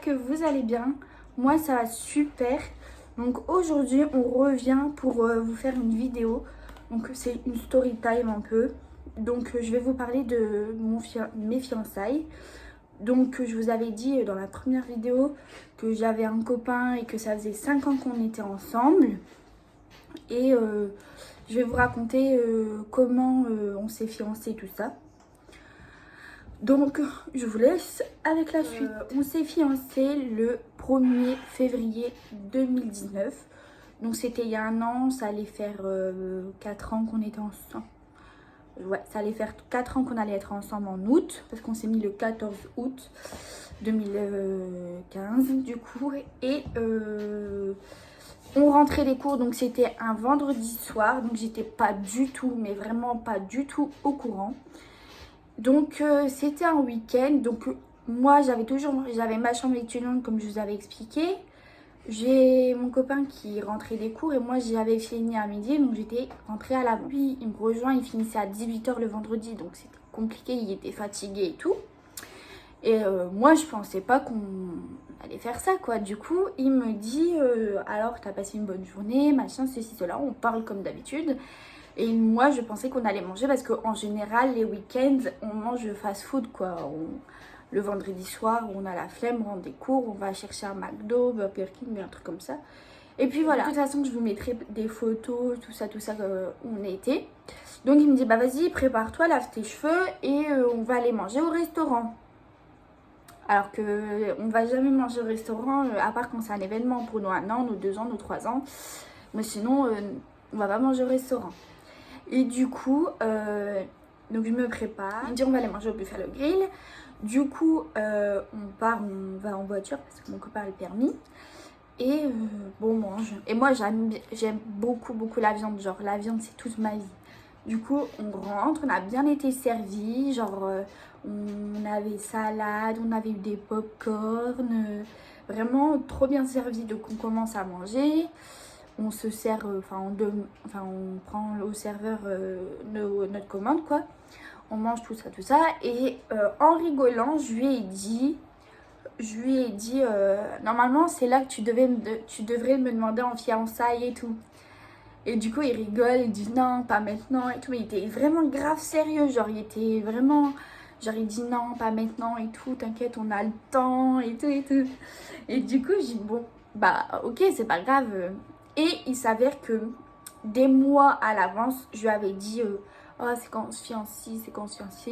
j'espère que vous allez bien. Moi ça va super. Donc aujourd'hui on revient pour vous faire une vidéo. Donc c'est une story time un peu. Donc je vais vous parler de mes fiançailles. Donc je vous avais dit dans la première vidéo que j'avais un copain et que ça faisait 5 ans qu'on était ensemble. Et je vais vous raconter comment on s'est fiancés, tout ça. Donc, je vous laisse avec la suite. On s'est fiancés le 1er février 2019. Donc, c'était il y a un an. Ça allait faire 4 ans qu'on était ensemble. Ouais, ça allait faire 4 ans qu'on allait être ensemble en août. Parce qu'on s'est mis le 14 août 2015, du coup. Et on rentrait des cours. Donc, c'était un vendredi soir. Donc, j'étais pas du tout, mais vraiment pas du tout au courant. Donc c'était un week-end, donc moi j'avais ma chambre étudiante comme je vous avais expliqué. J'ai mon copain qui rentrait des cours et moi j'avais fini à midi, donc j'étais rentrée à l'avant. Puis il me rejoint, il finissait à 18h le vendredi, donc c'était compliqué, il était fatigué et tout. Et moi je pensais pas qu'on allait faire ça quoi. Du coup il me dit alors t'as passé une bonne journée, machin, ceci, cela, on parle comme d'habitude. Et moi, je pensais qu'on allait manger parce qu'en général, les week-ends, on mange fast-food, quoi. Le vendredi soir, on a la flemme, on rentre des cours, on va chercher un McDo, Burger King, un truc comme ça. Et puis voilà. De toute façon, je vous mettrai des photos, tout ça, où on était. Donc, il me dit, bah vas-y, prépare-toi, lave tes cheveux et on va aller manger au restaurant. Alors qu'on ne va jamais manger au restaurant, à part quand c'est un événement pour nos 1 an, nos 2 ans, nos 3 ans. Mais sinon, on va pas manger au restaurant. Et du coup, donc je me prépare. Il me dit on va aller manger au Buffalo Grill. Du coup, on va en voiture parce que mon copain a le permis. Et bon, on mange. Et moi, j'aime beaucoup la viande. Genre, la viande, c'est toute ma vie. Du coup, on rentre, on a bien été servis. Genre, on avait salade, on avait eu des pop-corn. Vraiment trop bien servi. Donc, on commence à manger. On se sert, on prend au serveur notre commande quoi. On mange tout ça. Et en rigolant, je lui ai dit, normalement c'est là que tu devrais me demander en fiançailles et tout. Et du coup il rigole, il dit non, pas maintenant et tout. Mais il était vraiment grave sérieux, genre il était vraiment, genre il dit non, pas maintenant et tout, t'inquiète, on a le temps et tout. Et du coup j'ai dit bon, bah ok, c'est pas grave. Et il s'avère que des mois à l'avance, je lui avais dit oh, c'est quand on se fiancie,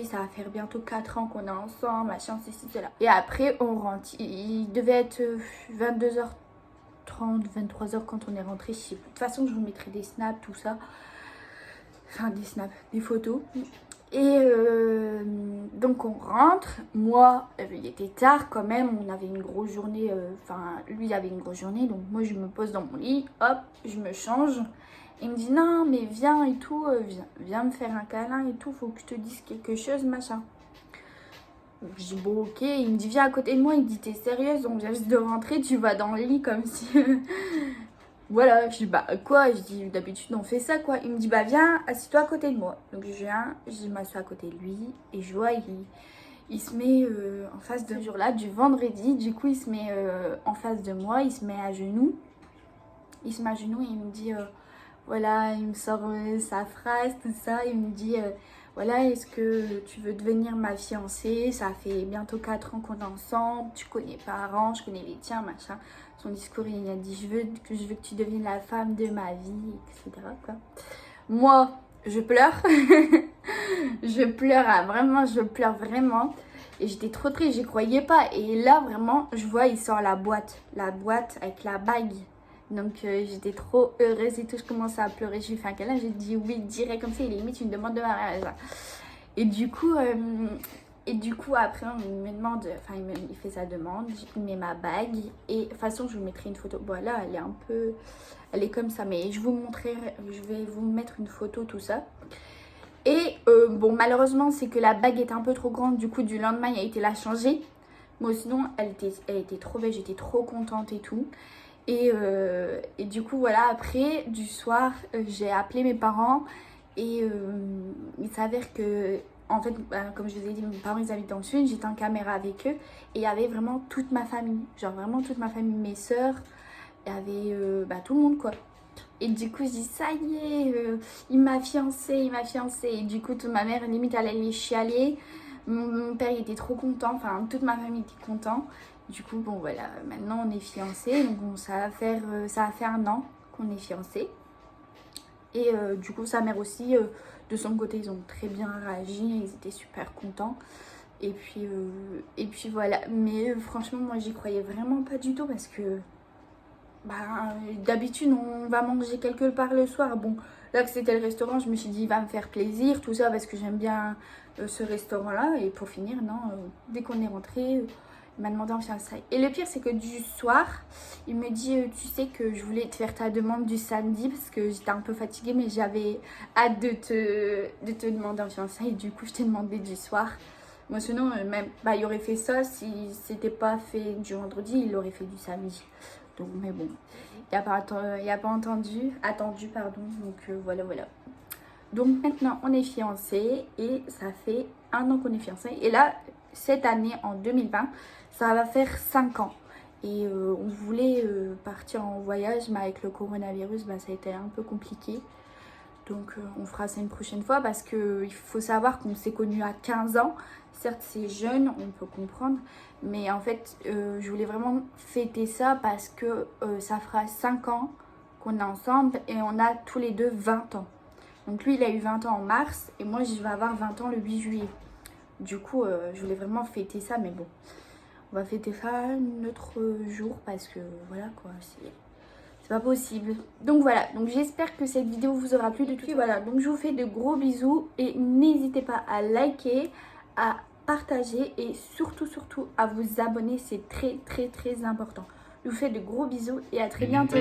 ça va faire bientôt 4 ans qu'on est ensemble, machin, ceci, cela. Et après, on rentre. Il devait être 22h30, 23h quand on est rentré. De toute façon, je vous mettrai des snaps, tout ça. Enfin, des snaps, des photos. Et donc on rentre, moi il était tard quand même, on avait une grosse journée, lui il avait une grosse journée, donc moi je me pose dans mon lit, hop, je me change. Il me dit non mais viens et tout, viens me faire un câlin et tout, faut que je te dise quelque chose machin. Donc, je dis bon ok, il me dit viens à côté de moi, il me dit t'es sérieuse, on vient juste de rentrer, tu vas dans le lit comme si... Voilà, je dis bah quoi, je dis d'habitude on fait ça quoi. Il me dit bah viens, assis-toi à côté de moi. Donc je viens, je m'assois à côté de lui et je vois il se met en face de ce jour-là, du vendredi, du coup il se met en face de moi, il se met à genoux. Il se met à genoux et il me dit voilà, il me sort sa phrase, tout ça, il me dit voilà, est-ce que tu veux devenir ma fiancée? Ça fait bientôt 4 ans qu'on est ensemble, tu connais pas parents, je connais les tiens, machin. Son discours, il a dit je veux que tu deviennes la femme de ma vie, etc. quoi. Moi, je pleure. Je pleure, je pleure vraiment. Et j'étais trop triste, j'y croyais pas. Et là, vraiment, je vois, il sort la boîte avec la bague. Donc j'étais trop heureuse et tout, je commençais à pleurer, je lui fais un câlin, j'ai dit oui direct comme ça, il est limite une demande de mariage. Et du coup après il me demande, il fait sa demande, il met ma bague et de toute façon je vous mettrai une photo. Bon là elle est comme ça, mais je vais vous mettre une photo tout ça. Et bon malheureusement c'est que la bague était un peu trop grande, du coup du lendemain il a été la changer. Moi sinon elle était trop belle, j'étais trop contente et tout. Et du coup voilà, après du soir j'ai appelé mes parents et il s'avère que en fait, comme je vous ai dit, mes parents ils habitent dans le sud, j'étais en caméra avec eux et il y avait vraiment toute ma famille, genre vraiment toute ma famille, mes soeurs, il y avait tout le monde quoi. Et du coup je dis ça y est, il m'a fiancé. Et du coup toute ma mère limite elle allait chialer, mon père il était trop content, enfin toute ma famille était content. Du coup bon voilà, maintenant on est fiancés, donc bon, ça va faire 1 an qu'on est fiancés. Et du coup sa mère aussi, de son côté ils ont très bien réagi, ils étaient super contents. Et puis voilà, mais franchement moi j'y croyais vraiment pas du tout parce que d'habitude on va manger quelque part le soir. Bon là que c'était le restaurant, je me suis dit il va me faire plaisir tout ça parce que j'aime bien ce restaurant là. Et pour finir non, dès qu'on est rentré, il m'a demandé en fiançailles. Et le pire c'est que du soir il me dit tu sais que je voulais te faire ta demande du samedi parce que j'étais un peu fatiguée mais j'avais hâte de te demander en fiançailles. Du coup je t'ai demandé du soir. Moi sinon même il aurait fait ça si c'était pas fait du vendredi, il l'aurait fait du samedi. Donc mais bon, il n'y a pas attendu pardon. Donc voilà. Donc maintenant on est fiancés et ça fait 1 an qu'on est fiancés. Et là cette année en 2020 ça va faire 5 ans. Et on voulait partir en voyage mais avec le coronavirus ça a été un peu compliqué. Donc on fera ça une prochaine fois parce qu'il faut savoir qu'on s'est connus à 15 ans. Certes c'est jeune, on peut comprendre. Mais en fait je voulais vraiment fêter ça parce que ça fera 5 ans qu'on est ensemble et on a tous les deux 20 ans. Donc lui il a eu 20 ans en mars et moi je vais avoir 20 ans le 8 juillet. Du coup je voulais vraiment fêter ça mais bon. On va fêter ça un autre jour parce que voilà quoi, c'est pas possible. Donc voilà, donc j'espère que cette vidéo vous aura plu de tout. Voilà, donc je vous fais de gros bisous et n'hésitez pas à liker, à partager et surtout à vous abonner, c'est très important. Je vous fais de gros bisous et à très bientôt.